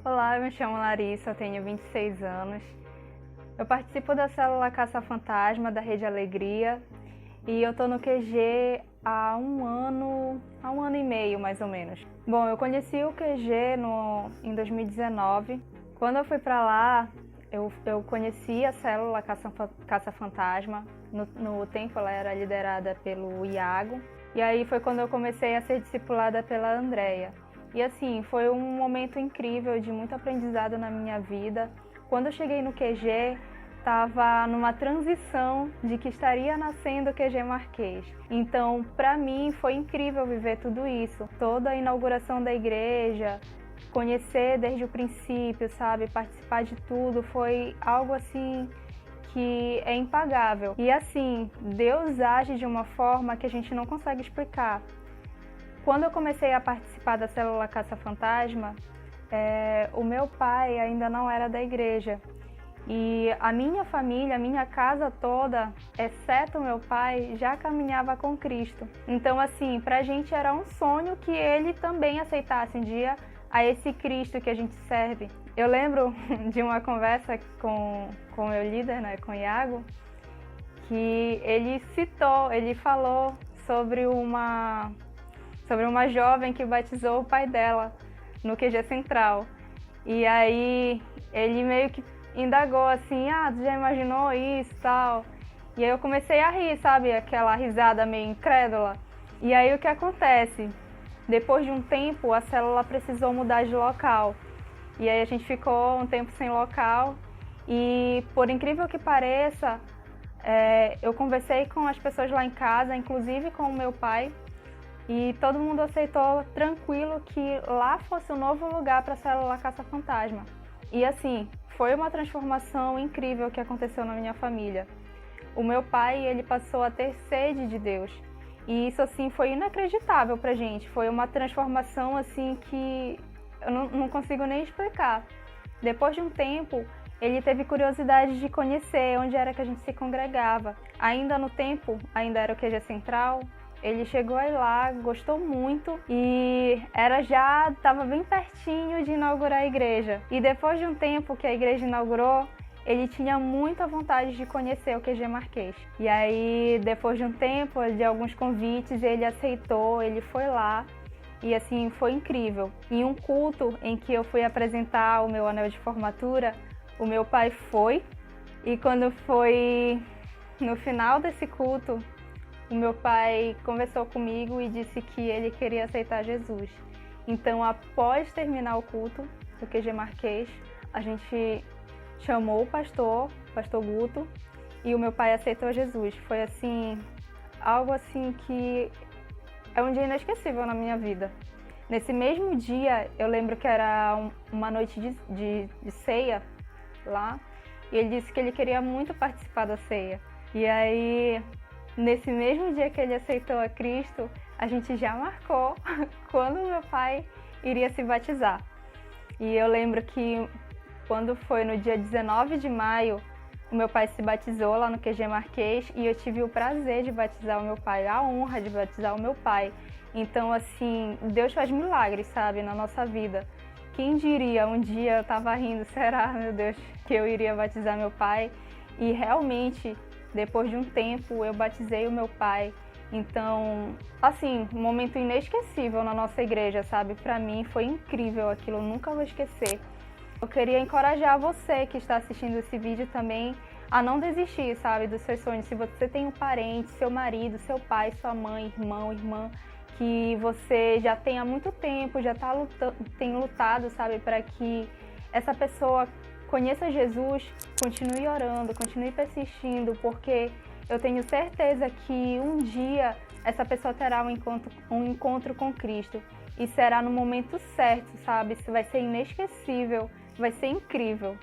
Olá, eu me chamo Larissa, eu tenho 26 anos. Eu participo da célula Caça Fantasma da Rede Alegria e eu estou no QG há um ano e meio mais ou menos. Bom, eu conheci o QG em 2019. Quando eu fui para lá, eu conheci a célula Caça Fantasma. No tempo ela era liderada pelo Iago. E aí foi quando eu comecei a ser discipulada pela Andréia. E assim, foi um momento incrível de muito aprendizado na minha vida. Quando eu cheguei no QG, estava numa transição de que estaria nascendo o QG Marquês. Então, para mim, foi incrível viver tudo isso. Toda a inauguração da igreja, conhecer desde o princípio, sabe? Participar de tudo, foi algo assim que é impagável. E assim, Deus age de uma forma que a gente não consegue explicar. Quando eu comecei a participar da célula Caça Fantasma, o meu pai ainda não era da igreja. E a minha família, a minha casa toda, exceto o meu pai, já caminhava com Cristo. Então, assim, pra gente era um sonho que ele também aceitasse um dia a esse Cristo que a gente serve. Eu lembro de uma conversa com o meu líder, né, com o Iago, que ele falou sobre uma jovem que batizou o pai dela no QG Central. E aí ele meio que indagou assim, tu já imaginou isso e tal? E aí eu comecei a rir, sabe? Aquela risada meio incrédula. E aí o que acontece? Depois de um tempo, a célula precisou mudar de local. E aí a gente ficou um tempo sem local. E por incrível que pareça, eu conversei com as pessoas lá em casa, inclusive com o meu pai, e todo mundo aceitou tranquilo que lá fosse um novo lugar para a célula Caça Fantasma. E assim, foi uma transformação incrível que aconteceu na minha família. O meu pai, ele passou a ter sede de Deus. E isso assim foi inacreditável pra gente. Foi uma transformação assim que eu não consigo nem explicar. Depois de um tempo, ele teve curiosidade de conhecer onde era que a gente se congregava. Ainda no tempo, ainda era o QG Central. Ele chegou aí lá, gostou muito e estava bem pertinho de inaugurar a igreja. E depois de um tempo que a igreja inaugurou, ele tinha muita vontade de conhecer o QG Marquês. E aí, depois de um tempo, de alguns convites, ele aceitou, ele foi lá e assim, foi incrível. Em um culto em que eu fui apresentar o meu anel de formatura, o meu pai foi, e quando foi no final desse culto, o meu pai conversou comigo e disse que ele queria aceitar Jesus. Então, após terminar o culto do QG Marquês, a gente chamou o pastor Guto, e o meu pai aceitou Jesus. Foi assim, algo assim que é um dia inesquecível na minha vida. Nesse mesmo dia, eu lembro que era uma noite de ceia lá, e ele disse que ele queria muito participar da ceia. E aí, nesse mesmo dia que ele aceitou a Cristo, a gente já marcou quando meu pai iria se batizar. E eu lembro que quando foi no dia 19 de maio, o meu pai se batizou lá no QG Marquês e eu tive o prazer de batizar o meu pai, a honra de batizar o meu pai. Então, assim, Deus faz milagres, sabe, na nossa vida. Quem diria, um dia eu tava rindo, será, meu Deus, que eu iria batizar meu pai? E realmente, depois de um tempo, eu batizei o meu pai. Então, assim, um momento inesquecível na nossa igreja, sabe? Para mim foi incrível aquilo, eu nunca vou esquecer. Eu queria encorajar você que está assistindo esse vídeo também a não desistir, sabe, dos seus sonhos. Se você tem um parente, seu marido, seu pai, sua mãe, irmão, irmã, que você já tem há muito tempo, tem lutado, sabe, para que essa pessoa conheça Jesus, continue orando, continue persistindo, porque eu tenho certeza que um dia essa pessoa terá um encontro com Cristo e será no momento certo, sabe? Isso vai ser inesquecível, vai ser incrível.